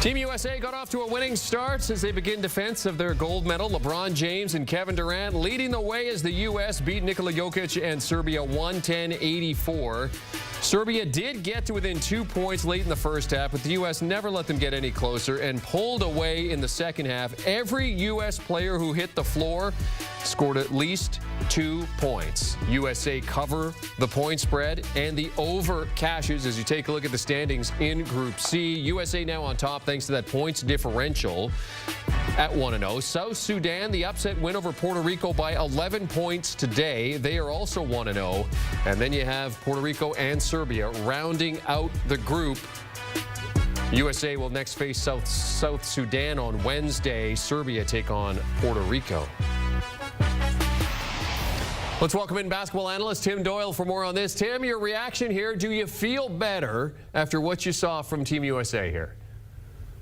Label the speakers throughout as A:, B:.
A: Team USA got off to a winning start as they begin defense of their gold medal. LeBron James and Kevin Durant leading the way as the U.S. beat Nikola Jokic and Serbia 110-84. Serbia did get to within 2 points late in the first half, but the U.S. never let them get any closer and pulled away in the second half. Every U.S. player who hit the floor scored at least 2 points. USA cover the point spread, and the over cashes as you take a look at the standings in Group C. USA now on top thanks to that points differential at 1-0. South Sudan, the upset win over Puerto Rico by 11 points today. They are also 1-0. And then you have Puerto Rico and Serbia rounding out the group. USA will next face South Sudan on Wednesday. Serbia take on Puerto Rico. Let's welcome in basketball analyst Tim Doyle for more on this. Tim, your reaction here. Do you feel better after what you saw from Team USA here?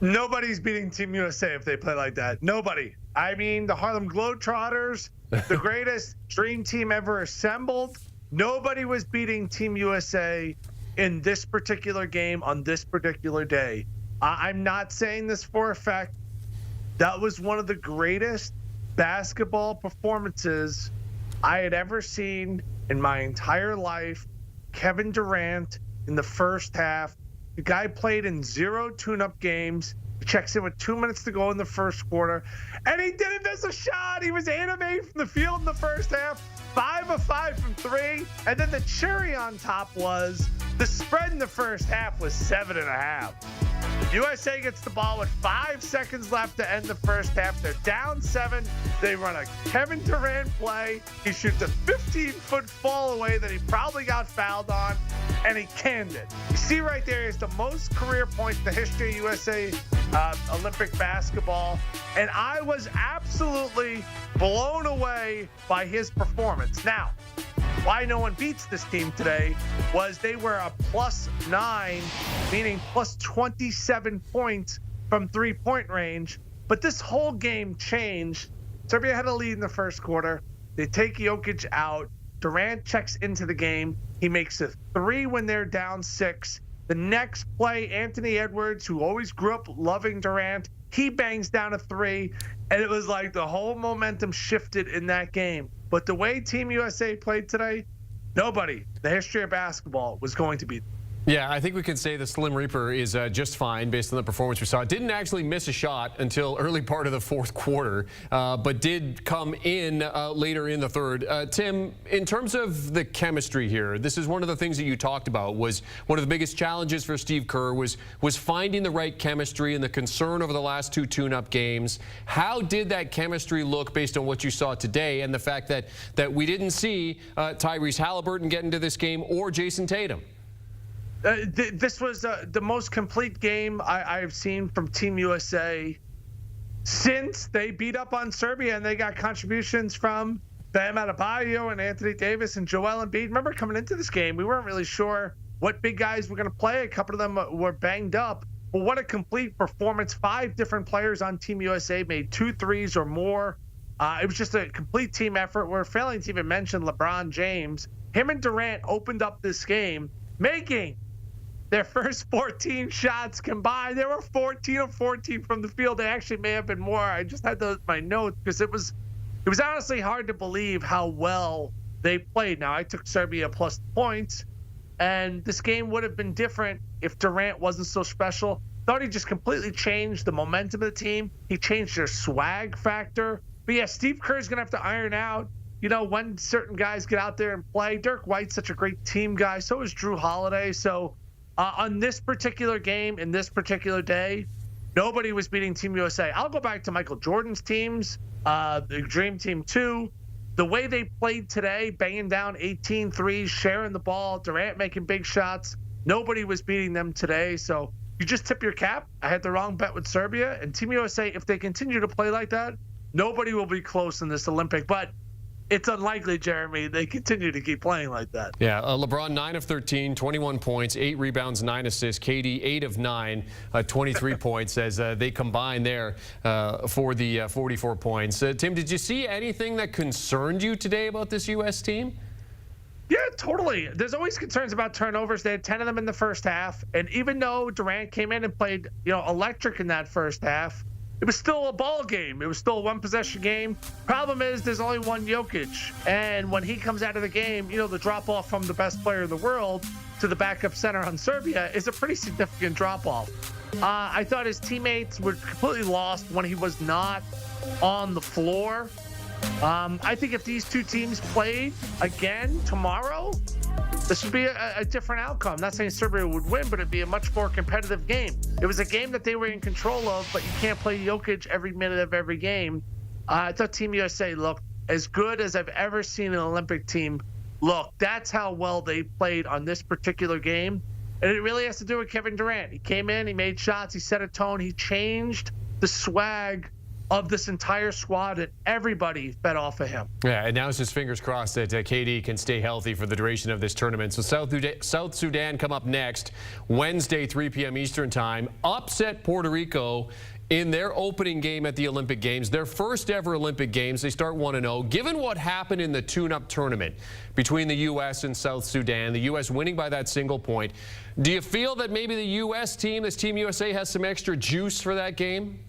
B: Nobody's beating Team USA if they play like that. Nobody. I mean, the Harlem Globetrotters, the greatest dream team ever assembled. Nobody was beating Team USA in this particular game on this particular day. I'm not saying this for effect. That was one of the greatest basketball performances I had ever seen in my entire life. Kevin Durant in the first half. The guy played in 0 tune-up games. He checks in with 2 minutes to go in the first quarter, and he didn't miss a shot. He was 8 of 8 from the field in the first half, 5 of 5 from 3, and then the cherry on top was the spread in the first half was 7.5. USA gets the ball with 5 seconds left to end the first half. They're down 7. They run a Kevin Durant play. He shoots a 15-foot fall away that he probably got fouled on, and he canned it. You see right there is the most career points in the history of USA Olympic basketball, and I was absolutely blown away by his performance. Now, why no one beats this team today was they were a +9, meaning plus 27 points from three-point range. But this whole game changed. Serbia had a lead in the first quarter. They take Jokic out. Durant checks into the game. He makes a 3 when they're down 6. The next play, Anthony Edwards, who always grew up loving Durant, he bangs down a 3. And it was like the whole momentum shifted in that game. But the way Team USA played today, nobody in the history of basketball was going to beat them.
A: Yeah, I think we can say the Slim Reaper is just fine based on the performance we saw. Didn't actually miss a shot until early part of the fourth quarter, but did come in later in the third. Tim, in terms of the chemistry here, this is one of the things that you talked about. Was one of the biggest challenges for Steve Kerr was finding the right chemistry and the concern over the last 2 tune-up games. How did that chemistry look based on what you saw today and the fact that we didn't see Tyrese Halliburton get into this game or Jason Tatum?
B: This was the most complete game I've seen from Team USA since they beat up on Serbia, and they got contributions from Bam Adebayo and Anthony Davis and Joel Embiid. Remember, coming into this game, we weren't really sure what big guys were going to play. A couple of them were banged up. But what a complete performance. 5 different players on Team USA made 2 threes or more. It was just a complete team effort. We're failing to even mention LeBron James. Him and Durant opened up this game, making their first 14 shots combined. There were 14 of 14 from the field. They actually may have been more. I just had those in my notes because it was honestly hard to believe how well they played. Now, I took Serbia plus points, and this game would have been different if Durant wasn't so special. Thought he just completely changed the momentum of the team. He changed their swag factor. But yeah, Steve Kerr's going to have to iron out, when certain guys get out there and play. Dirk White's such a great team guy. So is Drew Holiday. So on this particular game, in this particular day, nobody was beating Team USA. I'll go back to Michael Jordan's teams, the Dream Team 2. The way they played today, banging down 18 threes, sharing the ball, Durant making big shots, nobody was beating them today. So you just tip your cap. I had the wrong bet with Serbia. And Team USA, if they continue to play like that, nobody will be close in this Olympic. But it's unlikely, Jeremy, they continue to keep playing like that.
A: Yeah, LeBron 9 of 13, 21 points, 8 rebounds, 9 assists. KD 8 of 9, 23 points as they combine there for the 44 points. Tim, did you see anything that concerned you today about this U.S. team?
B: Yeah, totally. There's always concerns about turnovers. They had 10 of them in the first half. And even though Durant came in and played, electric in that first half, it was still a ball game. It was still a one-possession game. Problem is there's only one Jokic. And when he comes out of the game, the drop-off from the best player in the world to the backup center on Serbia is a pretty significant drop-off. I thought his teammates were completely lost when he was not on the floor. I think if these two teams played again tomorrow, this would be a different outcome. I'm not saying Serbia would win, but it'd be a much more competitive game. It was a game that they were in control of, but you can't play Jokic every minute of every game. I thought Team USA looked as good as I've ever seen an Olympic team look. That's how well they played on this particular game. And it really has to do with Kevin Durant. He came in, he made shots, he set a tone, he changed the swag of this entire squad, and everybody fed off of him.
A: Yeah, and now it's just fingers crossed that KD can stay healthy for the duration of this tournament. So South Sudan come up next, Wednesday, 3 p.m. Eastern time. Upset Puerto Rico in their opening game at the Olympic Games, their first ever Olympic Games. They start 1-0. Given what happened in the tune-up tournament between the U.S. and South Sudan, the U.S. winning by that single point, do you feel that maybe the U.S. team, this Team USA, has some extra juice for that game?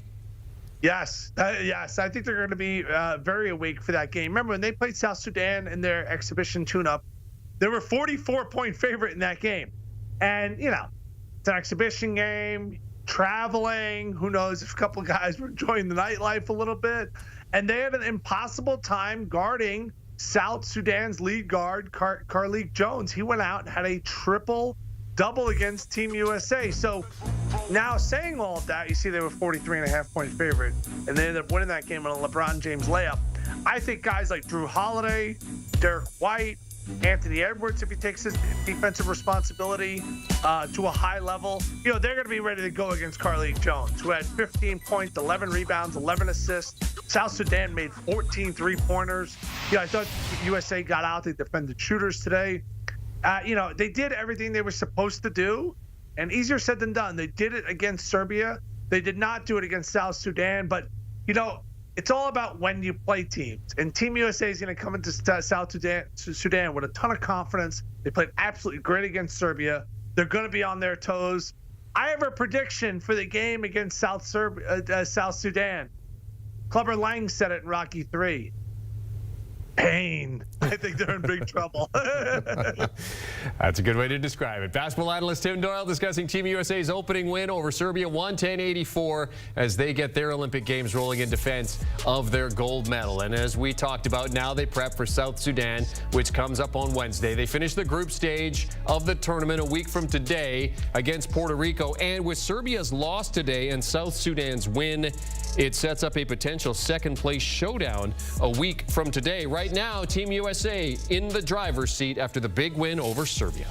B: Yes. Yes. I think they're going to be very awake for that game. Remember, when they played South Sudan in their exhibition tune-up, they were 44-point favorite in that game. And, it's an exhibition game, traveling. Who knows if a couple of guys were enjoying the nightlife a little bit. And they had an impossible time guarding South Sudan's lead guard, Carlik Jones. He went out and had a triple-double against Team USA. So now saying all of that, you see they were 43.5-point favorite, and they ended up winning that game on a LeBron James layup. I think guys like Drew Holiday, Derek White, Anthony Edwards, if he takes his defensive responsibility to a high level, they're going to be ready to go against Carlik Jones, who had 15 points, 11 rebounds, 11 assists. South Sudan made 14 three-pointers. I thought USA got out. They defended shooters today. They did everything they were supposed to do, and easier said than done. They did it against Serbia. They did not do it against South Sudan, but, it's all about when you play teams. And Team USA is going to come into South Sudan with a ton of confidence. They played absolutely great against Serbia. They're going to be on their toes. I have a prediction for the game against South Sudan. Clubber Lang said it in Rocky III. Pain. I think they're in big trouble.
A: That's a good way to describe it. Basketball analyst Tim Doyle discussing Team USA's opening win over Serbia, 110-84, as they get their Olympic Games rolling in defense of their gold medal. And as we talked about, now they prep for South Sudan, which comes up on Wednesday. They finish the group stage of the tournament a week from today against Puerto Rico. And with Serbia's loss today and South Sudan's win, it sets up a potential second-place showdown a week from today. Right now, Team USA in the driver's seat after the big win over Serbia.